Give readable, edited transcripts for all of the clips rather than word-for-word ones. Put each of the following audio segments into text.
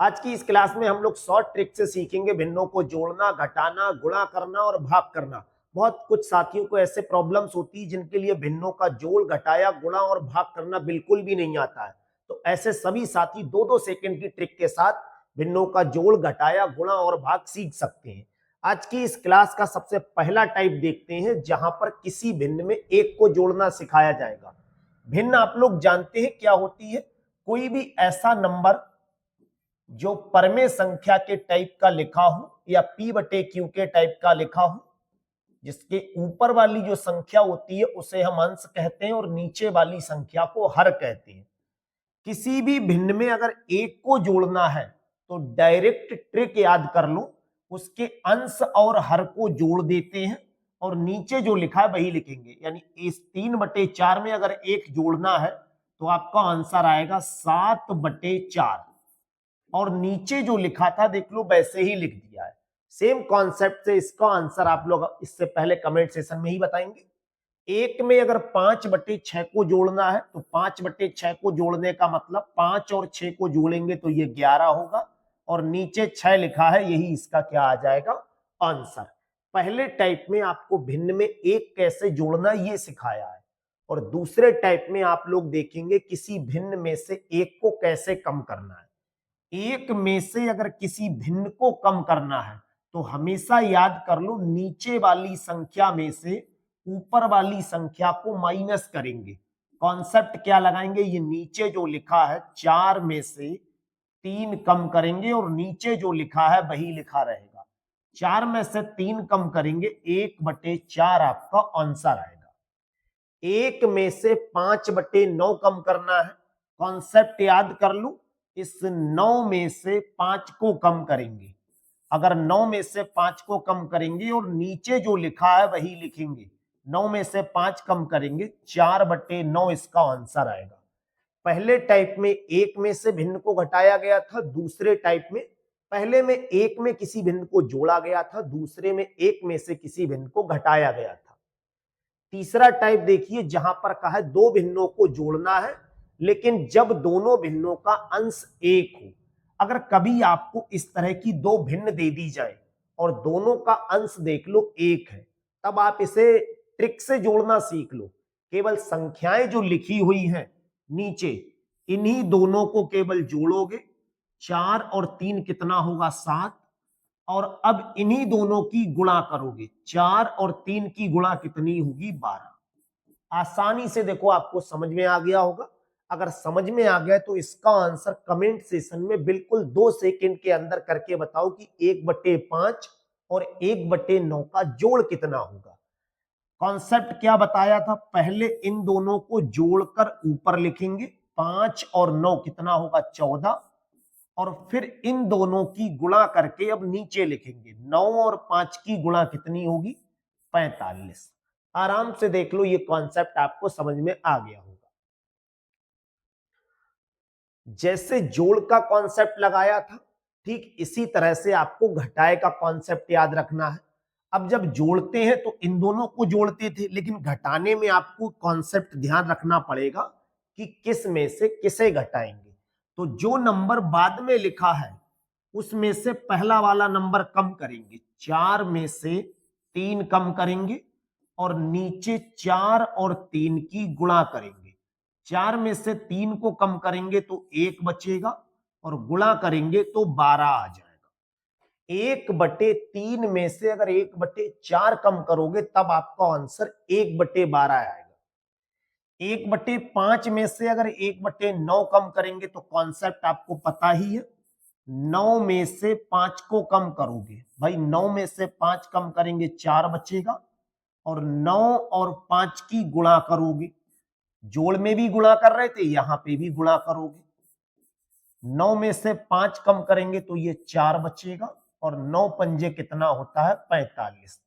आज की इस क्लास में हम लोग शॉर्ट ट्रिक से सीखेंगे भिन्नों को जोड़ना, घटाना, गुणा करना और भाग करना। बहुत कुछ साथियों को ऐसे प्रॉब्लम्स होती है जिनके लिए भिन्नों का जोड़, घटाया, गुणा और भाग करना बिल्कुल भी नहीं आता है। तो ऐसे सभी साथी 2-2 सेकंड की ट्रिक के साथ भिन्नों का जोड़, घटाया, गुणा और भाग सीख सकते हैं। आज की इस क्लास का सबसे पहला टाइप देखते हैं जहां पर किसी भिन्न में एक को जोड़ना सिखाया जाएगा। भिन्न आप लोग जानते हैं क्या होती है? कोई भी ऐसा नंबर जो परमेय संख्या के टाइप का लिखा हो या p बटे क्यू के टाइप का लिखा हो, जिसके ऊपर वाली जो संख्या होती है उसे हम अंश कहते हैं और नीचे वाली संख्या को हर कहते हैं। किसी भी भिन्न में अगर एक को जोड़ना है तो डायरेक्ट ट्रिक याद कर लो, उसके अंश और हर को जोड़ देते हैं और नीचे जो लिखा है वही लिखेंगे। यानी इस 3/4 में अगर एक जोड़ना है तो आपका आंसर आएगा 7/4 और नीचे जो लिखा था देख लो वैसे ही लिख दिया है। सेम कॉन्सेप्ट से इसका आंसर आप लोग इससे पहले कमेंट सेशन में ही बताएंगे। एक में अगर 5/6 को जोड़ना है तो 5/6 को जोड़ने का मतलब 5 और 6 को जोड़ेंगे तो ये 11 होगा और नीचे 6 लिखा है, यही इसका क्या आ जाएगा आंसर। पहले टाइप में आपको भिन्न में एक कैसे जोड़ना ये सिखाया है और दूसरे टाइप में आप लोग देखेंगे किसी भिन्न में से एक को कैसे कम करना है। एक में से अगर किसी भिन्न को कम करना है तो हमेशा याद कर लो नीचे वाली संख्या में से ऊपर वाली संख्या को माइनस करेंगे। कॉन्सेप्ट क्या लगाएंगे? ये नीचे जो लिखा है 4 में से 3 कम करेंगे और नीचे जो लिखा है वही लिखा रहेगा। 4 में से 3 कम करेंगे, 1/4 आपका आंसर आएगा। एक में से 5/9 कम करना है, कॉन्सेप्ट याद कर लो, इस 9 में से 5 को कम करेंगे। अगर 9 में से 5 को कम करेंगे और नीचे जो लिखा है वही लिखेंगे, 9 में से 5 कम करेंगे, 4/9 इसका आंसर आएगा। पहले टाइप में एक में से भिन्न को घटाया गया था, दूसरे टाइप में पहले में एक में किसी भिन्न को जोड़ा गया था, दूसरे में एक में से किसी भिन्न को घटाया गया था। तीसरा टाइप देखिए जहां पर कहा है दो भिन्नों को जोड़ना है लेकिन जब दोनों भिन्नों का अंश एक हो। अगर कभी आपको इस तरह की दो भिन्न दे दी जाए और दोनों का अंश देख लो एक है, तब आप इसे ट्रिक से जोड़ना सीख लो। केवल संख्याएं जो लिखी हुई हैं नीचे, इन्हीं दोनों को केवल जोड़ोगे। 4 और 3 कितना होगा? 7। और अब इन्हीं दोनों की गुणा करोगे, 4 और 3 की गुणा कितनी होगी? 12। आसानी से देखो आपको समझ में आ गया होगा। अगर समझ में आ गया तो इसका आंसर कमेंट सेशन में बिल्कुल 2 सेकंड के अंदर करके बताओ कि 1/5 और 1/9 का जोड़ कितना होगा। कॉन्सेप्ट क्या बताया था? पहले इन दोनों को जोड़कर ऊपर लिखेंगे, 5 और 9 कितना होगा? 14। और फिर इन दोनों की गुणा करके अब नीचे लिखेंगे, 9 और 5 की गुणा कितनी होगी? 45। आराम से देख लो, ये कॉन्सेप्ट आपको समझ में आ गया होगा। जैसे जोड़ का कॉन्सेप्ट लगाया था, ठीक इसी तरह से आपको घटाए का कॉन्सेप्ट याद रखना है। अब जब जोड़ते हैं तो इन दोनों को जोड़ते थे, लेकिन घटाने में आपको कॉन्सेप्ट ध्यान रखना पड़ेगा कि किस में से किसे घटाएंगे। तो जो नंबर बाद में लिखा है उसमें से पहला वाला नंबर कम करेंगे, 4 में से 3 कम करेंगे और नीचे 4 और 3 की गुणा करेंगे। 4 में से 3 को कम करेंगे तो 1 बचेगा और गुणा करेंगे तो 12 आ जाएगा। 1/3 में से अगर 1/4 कम करोगे तब आपका आंसर 1/12 आएगा। 1/5 में से अगर 1/9 कम करेंगे तो कॉन्सेप्ट आपको पता ही है, 9 में से 5 को कम करोगे, भाई 9 में से 5 कम करेंगे 4 बचेगा और 9 और 5 की गुणा करोगे, जोड़ में भी गुणा कर रहे थे, यहां पे भी गुणा करोगे। 9 में से 5 कम करेंगे तो ये 4 बचेगा और 9 पंजे कितना होता है? 45।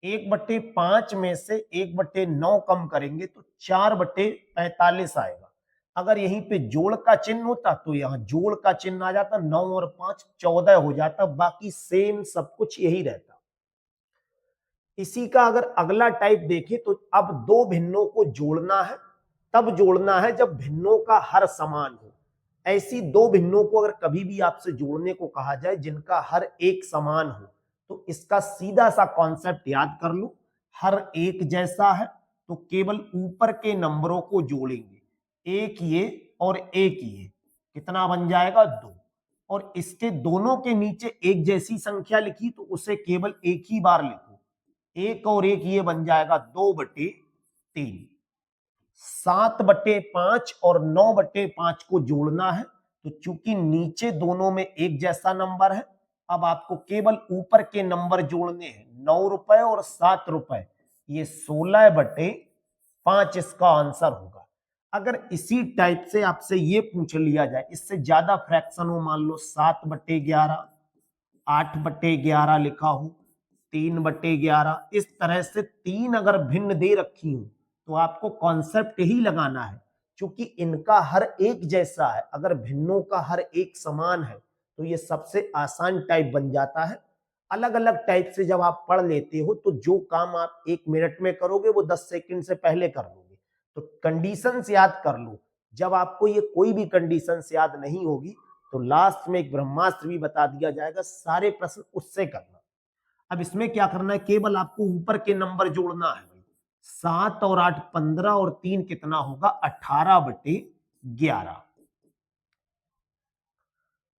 1/5 में से 1/9 कम करेंगे तो 4/45 आएगा। अगर यहीं पे जोड़ का चिन्ह होता तो यहां जोड़ का चिन्ह आ जाता, 9 और 5 14 हो जाता, बाकी सेम सब कुछ यही रहता। इसी का अगर अगला टाइप देखें तो अब दो भिन्नों को जोड़ना है, तब जोड़ना है जब भिन्नों का हर समान हो। ऐसी दो भिन्नों को अगर कभी भी आपसे जोड़ने को कहा जाए जिनका हर एक समान हो, तो इसका सीधा सा कॉन्सेप्ट याद कर लो, हर एक जैसा है तो केवल ऊपर के नंबरों को जोड़ेंगे, एक ये और एक ये, कितना बन जाएगा 2। और इसके दोनों के नीचे एक जैसी संख्या लिखी तो उसे केवल एक ही बार लिखो, एक और एक ये बन जाएगा 2/3। 7/5 और 9/5 को जोड़ना है, तो चूंकि नीचे दोनों में एक जैसा नंबर है, अब आपको केवल ऊपर के नंबर जोड़ने हैं, 9 रुपए और 7 रुपए, ये 16/5 इसका आंसर होगा। अगर इसी टाइप से आपसे ये पूछ लिया जाए, इससे ज्यादा फ्रैक्शन हो, मान लो 7/11, 8/11 लिखा हो, 3/11, इस तरह से 3 अगर भिन्न दे रखी हूं, तो आपको कॉन्सेप्ट ही लगाना है, क्योंकि इनका हर एक जैसा है। अगर भिन्नों का हर एक समान है तो ये सबसे आसान टाइप बन जाता है। अलग अलग टाइप से जब आप पढ़ लेते हो तो जो काम आप 1 मिनट में करोगे वो 10 सेकंड से पहले कर लोगे। तो कंडीशंस याद कर लो। जब आपको ये कोई भी कंडीशंस याद नहीं होगी तो लास्ट में एक ब्रह्मास्त्र भी बता दिया जाएगा, सारे प्रश्न उससे करना। अब इसमें क्या करना है, केवल आपको ऊपर के नंबर जोड़ना है। 7 और 8 15 और 3 कितना होगा 18/11।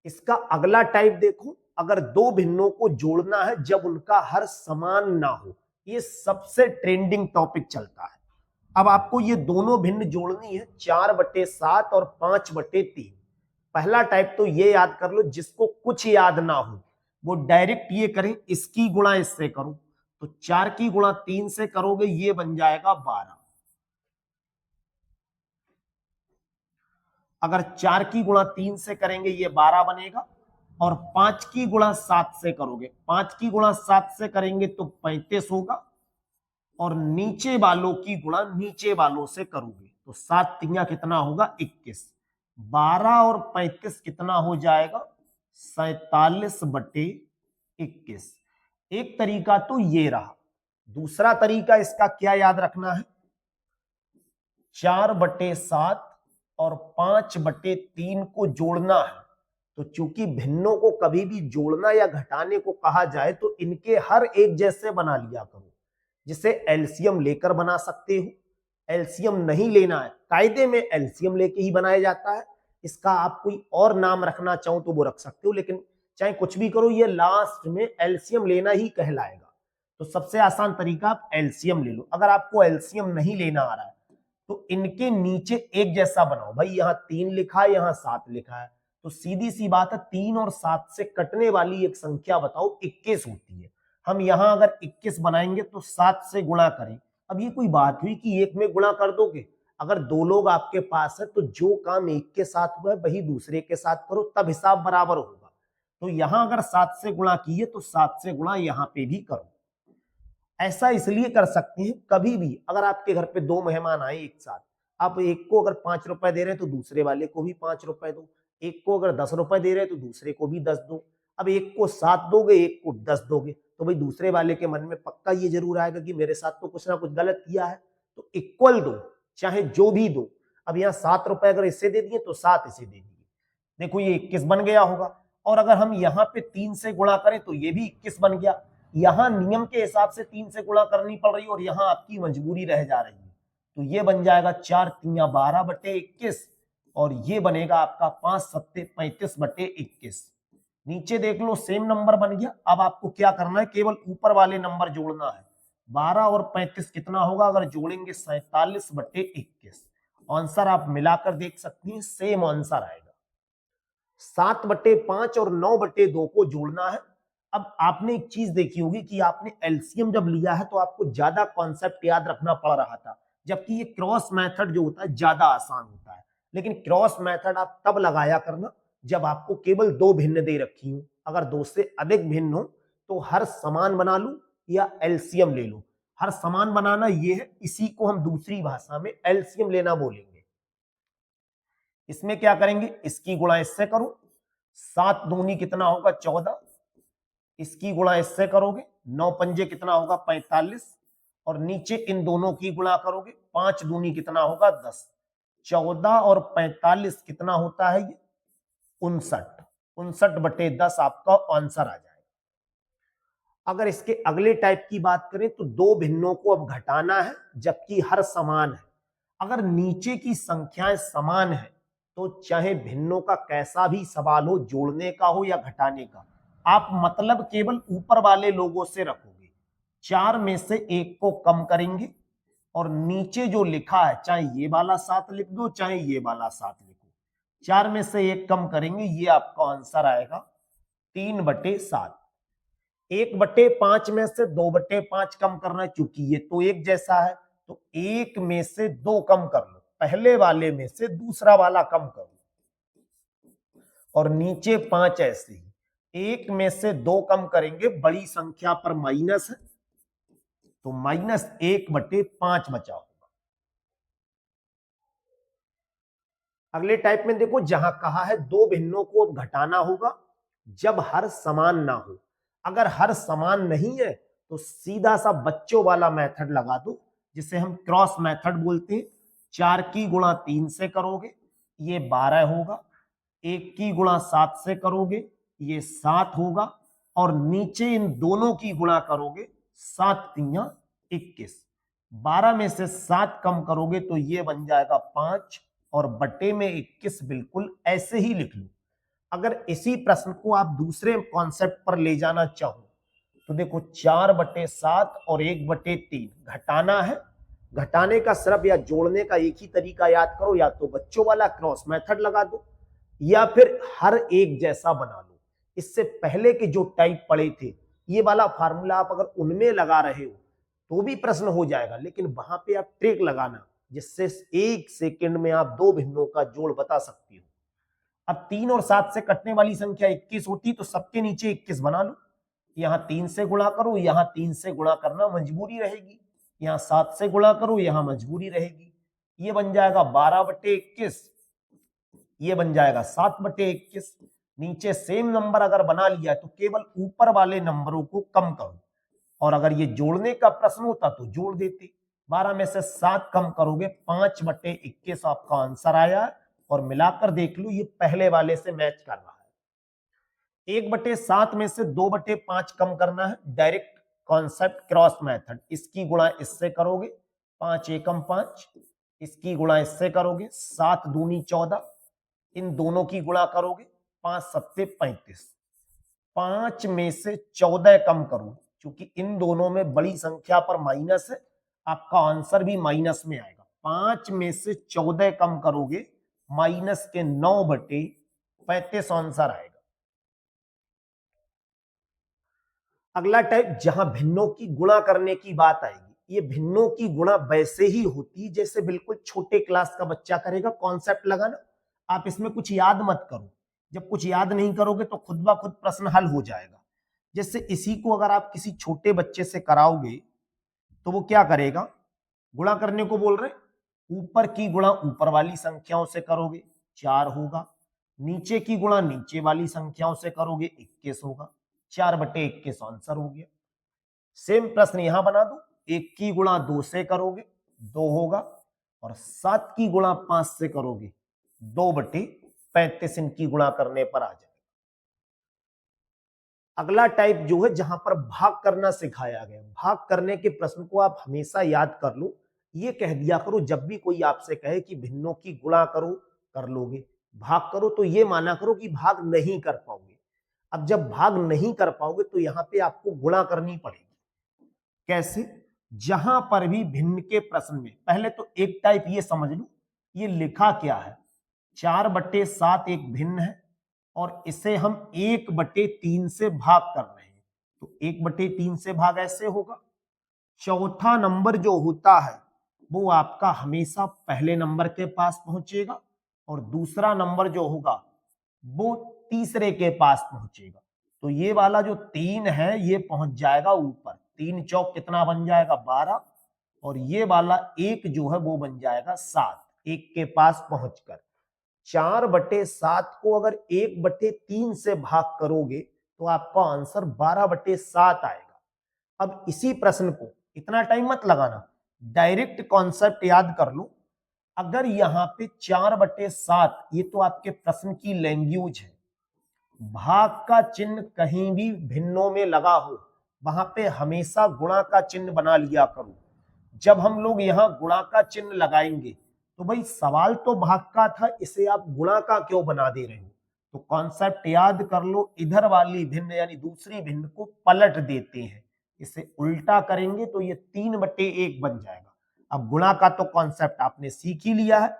इसका अगला टाइप देखो, अगर दो भिन्नों को जोड़ना है जब उनका हर समान ना हो, ये सबसे ट्रेंडिंग टॉपिक चलता है। अब आपको ये दोनों भिन्न जोड़नी है, 4/7 और 5/3। पहला टाइप तो ये याद कर लो, जिसको कुछ याद ना हो वो डायरेक्ट ये करें, इसकी गुणा इससे करो, तो 4 की गुणा 3 से करोगे ये बन जाएगा 12। अगर 4 की गुणा 3 से करेंगे ये 12 बनेगा, और 5 की गुणा 7 से करोगे, 5 की गुणा 7 से करेंगे तो 35 होगा, और नीचे वालों की गुणा नीचे वालों से करोगे तो 7 तिया कितना होगा 21। 12 और 35 कितना हो जाएगा 47/21। एक तरीका तो ये रहा। दूसरा तरीका इसका क्या याद रखना है, 4/7 और 5/3 को जोड़ना है। तो चूंकि भिन्नों को कभी भी जोड़ना या घटाने को कहा जाए तो इनके हर एक जैसे बना लिया करो, जिसे एलसीएम लेकर बना सकते हो। एलसीएम नहीं लेना है, कायदे में एलसीएम लेके ही बनाया जाता है। इसका आप कोई और नाम रखना चाहो तो वो रख सकते हो, लेकिन चाहे कुछ भी करो ये लास्ट में एलसीएम लेना ही कहलाएगा। तो सबसे आसान तरीका आप एलसीएम ले लो। अगर आपको एलसीएम नहीं लेना आ रहा है तो इनके नीचे एक जैसा बनाओ। भाई यहाँ 3 लिखा है, यहाँ 7 लिखा है, तो सीधी सी बात है 3 और 7 से कटने वाली एक संख्या बताओ, 21 होती है। हम यहां अगर 21 बनाएंगे तो 7 से गुणा करें। अब ये कोई बात हुई कि एक में गुणा कर दोगे? अगर दो लोग आपके पास है तो जो काम एक के साथ हुआ है वही दूसरे के साथ करो, तब हिसाब बराबर होगा। तो यहां अगर 7 से गुणा किए तो 7 से गुणा यहां पे भी करो। ऐसा इसलिए कर सकते हैं, कभी भी अगर आपके घर पे दो मेहमान आए एक साथ, आप एक को अगर 5 रुपए दे रहे हैं तो दूसरे वाले को भी 5 रुपए दो, एक को अगर 10 रुपए दे रहे हैं तो दूसरे को भी 10 दो। अब एक को 7 दोगे, एक को 10 दोगे, तो भाई दूसरे वाले के मन में पक्का ये जरूर आएगा कि मेरे साथ तो कुछ ना कुछ गलत किया है। तो इक्वल दो, चाहे जो भी दो। अब यहाँ 7 रुपए अगर इससे दे दिए तो 7 इसे दे दिए, देखो ये 21 बन गया होगा। और अगर हम यहाँ पे 3 से गुणा करें तो ये भी 21 बन गया। यहां नियम के हिसाब से 3 से गुणा करनी पड़ रही है और यहां आपकी मजबूरी रह जा रही है, तो ये बन जाएगा 4 तिया 12/21, और ये बनेगा आपका 5 सत्ते 35/21। नीचे देख लो सेम नंबर बन गया। अब आपको क्या करना है, केवल ऊपर वाले नंबर जोड़ना है। 12 और 35 कितना होगा, अगर जोड़ेंगे 47/21। आंसर आप मिलाकर देख सकते हैं, सेम आंसर आएगा। 7/5 और 9/2 को जोड़ना है। अब आपने एक चीज देखी होगी कि आपने एलसीएम जब लिया है तो आपको ज्यादा कॉन्सेप्ट याद रखना पड़ रहा था, जबकि ये क्रॉस मेथड जो होता है ज्यादा आसान होता है। लेकिन क्रॉस मेथड आप तब लगाया करना जब आपको केवल दो भिन्न दे रखी हो। अगर दो से अधिक भिन्न हो तो हर समान बना लो या एलसीएम ले लो। हर समान बनाना ये है, इसी को हम दूसरी भाषा में एलसीएम लेना बोलेंगे। इसमें क्या करेंगे, इसकी गुणा इससे करो, 7 दूनी कितना होगा 14, इसकी गुणा इससे करोगे, 9 पंजे कितना होगा 45, और नीचे इन दोनों की गुणा करोगे, 5 दूनी कितना होगा 10। 14 और 45 कितना होता है ये 59, 59/10 आपका आंसर आ जाएगा। अगर इसके अगले टाइप की बात करें तो दो भिन्नों को अब घटाना है जबकि हर समान है। अगर नीचे की संख्याएं समान है तो चाहे भिन्नों का कैसा भी सवाल हो, जोड़ने का हो या घटाने का, आप मतलब केवल ऊपर वाले लोगों से रखोगे, 4 में से एक को कम करेंगे और नीचे जो लिखा है, चाहे ये वाला 7 लिख दो चाहे ये वाला 7 लिखो, 4 में से एक कम करेंगे, ये आपका आंसर आएगा 3/7। 1/5 में से 2/5 कम करना है, चूंकि ये तो एक जैसा है तो 1 में से 2 कम कर लो, पहले वाले में से दूसरा वाला कम करो और नीचे 5 ऐसे ही 1 में से 2 कम करेंगे, बड़ी संख्या पर माइनस है तो -1/5 बचा होगा। अगले टाइप में देखो, जहां कहा है दो भिन्नों को अब घटाना होगा जब हर समान ना हो। अगर हर समान नहीं है तो सीधा सा बच्चों वाला मेथड लगा दो जिसे हम क्रॉस मेथड बोलते हैं। 4 की गुणा 3 से करोगे ये 12 होगा, 1 की गुणा 7 से करोगे ये 7 होगा और नीचे इन दोनों की गुणा करोगे, 7 तियां 21। 12 में से 7 कम करोगे तो ये बन जाएगा 5 और बटे में 21 बिल्कुल ऐसे ही लिख लो। अगर इसी प्रश्न को आप दूसरे कॉन्सेप्ट पर ले जाना चाहो तो देखो 4/7 और 1/3 घटाना है। घटाने का सिर्फ या जोड़ने का एक ही तरीका याद करो, या तो बच्चों वाला क्रॉस मेथड लगा दो या फिर हर एक जैसा बना लो। इससे पहले के जो टाइप पढ़े थे ये वाला फार्मूला आप अगर उनमें लगा रहे हो तो भी प्रश्न हो जाएगा, लेकिन वहां पे आप ट्रिक लगाना जिससे 1 सेकंड में आप दो भिन्नों का जोड़ बता सकती हो। अब 3 और 7 से कटने वाली संख्या 21 होती तो सबके नीचे 21 बना लो, यहां 3 से गुणा करो, यहां 3 से गुणा करना मजबूरी रहेगी, यहां 7 से गुणा करो, यहां मजबूरी रहेगी। ये बन जाएगा 12/21, ये बन जाएगा 7/21। नीचे सेम नंबर अगर बना लिया तो केवल ऊपर वाले नंबरों को कम करो, और अगर ये जोड़ने का प्रश्न होता तो जोड़ देते। 12 में से 7 कम करोगे 5/21 आपका आंसर आया और मिलाकर देख लो ये पहले वाले से मैच कर रहा है। 1/7 में से 2/5 कम करना है, डायरेक्ट कॉन्सेप्ट क्रॉस मेथड, इसकी गुणा इससे करोगे 5 एकम 5, इसकी गुणा इससे करोगे 7 दूनी 14, इन दोनों की गुणा करोगे 5 सत्ते 35। 5 में से 14 कम करो, क्योंकि इन दोनों में बड़ी संख्या पर माइनस है, आपका आंसर भी माइनस में आएगा। 5 में से 14 कम करोगे -9/35 आंसर आएगा। अगला टाइप जहां भिन्नों की गुणा करने की बात आएगी, ये भिन्नों की गुणा वैसे ही होती जैसे बिल्कुल छोटे क्लास का बच्चा करेगा। कॉन्सेप्ट लगाना, आप इसमें कुछ याद मत करो, जब कुछ याद नहीं करोगे तो खुद ब खुद प्रश्न हल हो जाएगा। जैसे इसी को अगर आप किसी छोटे बच्चे से कराओगे तो वो क्या करेगा, गुणा करने को बोल रहे, ऊपर की गुणा ऊपर वाली संख्याओं से करोगे 4 होगा, नीचे की गुणा नीचे वाली संख्याओं से करोगे 21 होगा, 4/21 आंसर हो गया। सेम प्रश्न यहां बना दो, 1 की गुणा 2 से करोगे 2 होगा और 7 की गुणा 5 से करोगे 2/35 इनकी गुणा करने पर आ जाए। अगला टाइप जो है जहां पर भाग करना सिखाया गया, भाग करने के प्रश्न को आप हमेशा याद कर लो, ये कह दिया करो जब भी कोई आपसे कहे कि भिन्नों की गुणा करो कर लोगे, भाग करो तो ये माना करो कि भाग नहीं कर पाओगे। अब जब भाग नहीं कर पाओगे तो यहां पे आपको गुणा करनी पड़ेगी। कैसे, जहां पर भी भिन्न के प्रश्न में पहले तो एक टाइप ये समझ लो, ये लिखा क्या है, 4/7 एक भिन्न है और इसे हम 1/3 से भाग कर रहे हैं, तो 1/3 से भाग ऐसे होगा। चौथा नंबर जो होता है वो आपका हमेशा पहले नंबर के पास पहुंचेगा और दूसरा नंबर जो होगा वो तीसरे के पास पहुंचेगा। तो ये वाला जो 3 है ये पहुंच जाएगा ऊपर, 3 चौक कितना बन जाएगा 12, और ये वाला 1 जो है वो बन जाएगा 7, 1 के पास पहुंचकर। 4/7 को अगर 1/3 से भाग करोगे तो आपका आंसर 12/7 आएगा। अब इसी प्रश्न को, इतना टाइम मत लगाना, डायरेक्ट कॉन्सेप्ट याद कर लो। अगर यहाँ पे 4/7, ये तो आपके प्रश्न की लैंग्वेज है, भाग का चिन्ह कहीं भी भिन्नों में लगा हो वहां पे हमेशा गुणा का चिन्ह बना लिया करो। जब हम लोग यहाँ गुणा का चिन्ह लगाएंगे तो भाई सवाल तो भाग का था, इसे आप गुणा का क्यों बना दे रहे हो? तो कॉन्सेप्ट याद कर लो, इधर वाली भिन्न यानी दूसरी भिन्न को पलट देते हैं, इसे उल्टा करेंगे तो ये 3/1 बन जाएगा। अब गुणा का तो कॉन्सेप्ट आपने सीख ही लिया है,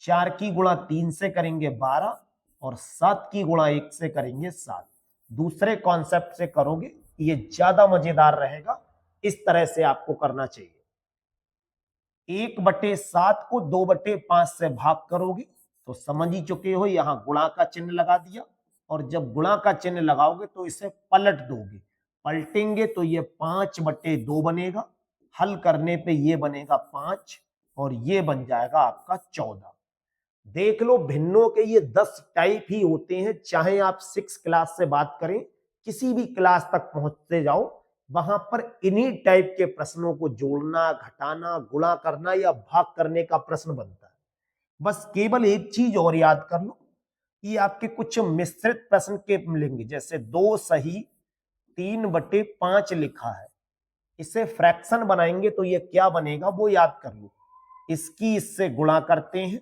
4 की गुणा 3 से करेंगे 12 और 7 की गुणा 1 से करेंगे 7। दूसरे कॉन्सेप्ट से करोगे ये ज्यादा मजेदार रहेगा, इस तरह से आपको करना चाहिए। 1/7 को 2/5 से भाग करोगे तो समझ ही चुके हो, यहां गुणा का चिन्ह लगा दिया, और जब गुणा का चिन्ह लगाओगे तो इसे पलट दोगे, पलटेंगे तो ये 5/2 बनेगा, हल करने पे ये बनेगा 5 और ये बन जाएगा आपका 14। देख लो भिन्नों के ये 10 टाइप ही होते हैं, चाहे आप 6 क्लास से बात करें, किसी भी क्लास तक पहुंचते जाओ, वहां पर इन्हीं टाइप के प्रश्नों को जोड़ना, घटाना, गुणा करना या भाग करने का प्रश्न बनता है। बस केवल एक चीज और याद कर लो, ये आपके कुछ मिश्रित प्रश्न के मिलेंगे, जैसे 2 सही 3/5 लिखा है, इसे फ्रैक्शन बनाएंगे तो ये क्या बनेगा वो याद कर लो, इसकी इससे गुणा करते हैं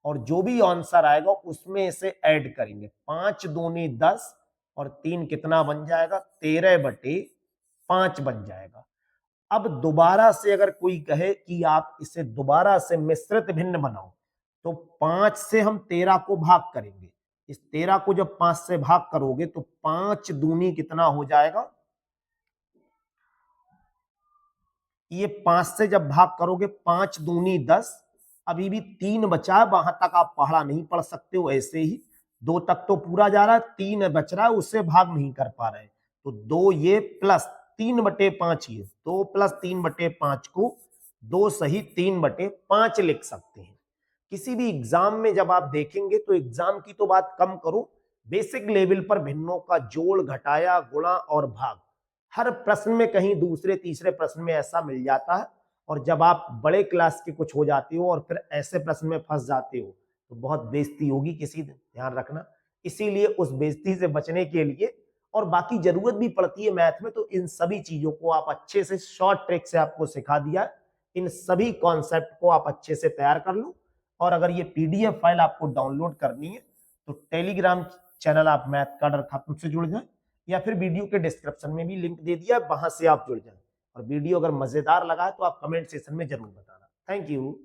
और जो भी आंसर आएगा उसमें इसे ऐड करेंगे, 5 दूनी 10 और 3 कितना बन जाएगा, 13/5 बन जाएगा। अब दोबारा से अगर कोई कहे कि आप इसे दोबारा से मिश्रित भिन्न बनाओ, तो 5 से हम 13 को भाग करेंगे, इस 13 को जब 5 से भाग करोगे तो 5 दूनी कितना हो जाएगा, ये 5 से जब भाग करोगे 5 दूनी 10, अभी भी 3 बचा है, वहां तक आप पहाड़ा नहीं पढ़ सकते हो, ऐसे ही 2 तक तो पूरा जा रहा है, 3 बच रहा है, उससे भाग नहीं कर पा रहे, तो 2 ये प्लस 3/5 ये 2 प्लस 3/5 को 2 सही 3/5 लिख सकते हैं। किसी भी एग्जाम में जब आप देखेंगे तो एग्जाम की तो बात कम करो, बेसिक लेवल पर भिन्नों का जोड़, घटाया, गुणा और भाग हर प्रश्न में कहीं दूसरे तीसरे प्रश्न में ऐसा मिल जाता है, और जब आप बड़े क्लास के कुछ हो जाते हो और फिर ऐसे प्रश्न में फंस जाते हो तो बहुत बेइज्जती होगी किसी दिन, ध्यान रखना। इसीलिए उस बेइज्जती से बचने के लिए, और बाकी जरूरत भी पड़ती है मैथ में, तो इन सभी चीजों को आप अच्छे से शॉर्ट ट्रिक से आपको सिखा दिया है, इन सभी कॉन्सेप्ट को आप अच्छे से तैयार कर लो। और अगर ये पीडीएफ फाइल आपको डाउनलोड करनी है तो टेलीग्राम चैनल आप मैथ का डर खत्म से जुड़ जाए, या फिर वीडियो के डिस्क्रिप्शन में भी लिंक दे दिया है, वहां से आप जुड़ जाएं। और वीडियो अगर मजेदार लगा है तो आप कमेंट सेक्शन में जरूर बताना। Thank you.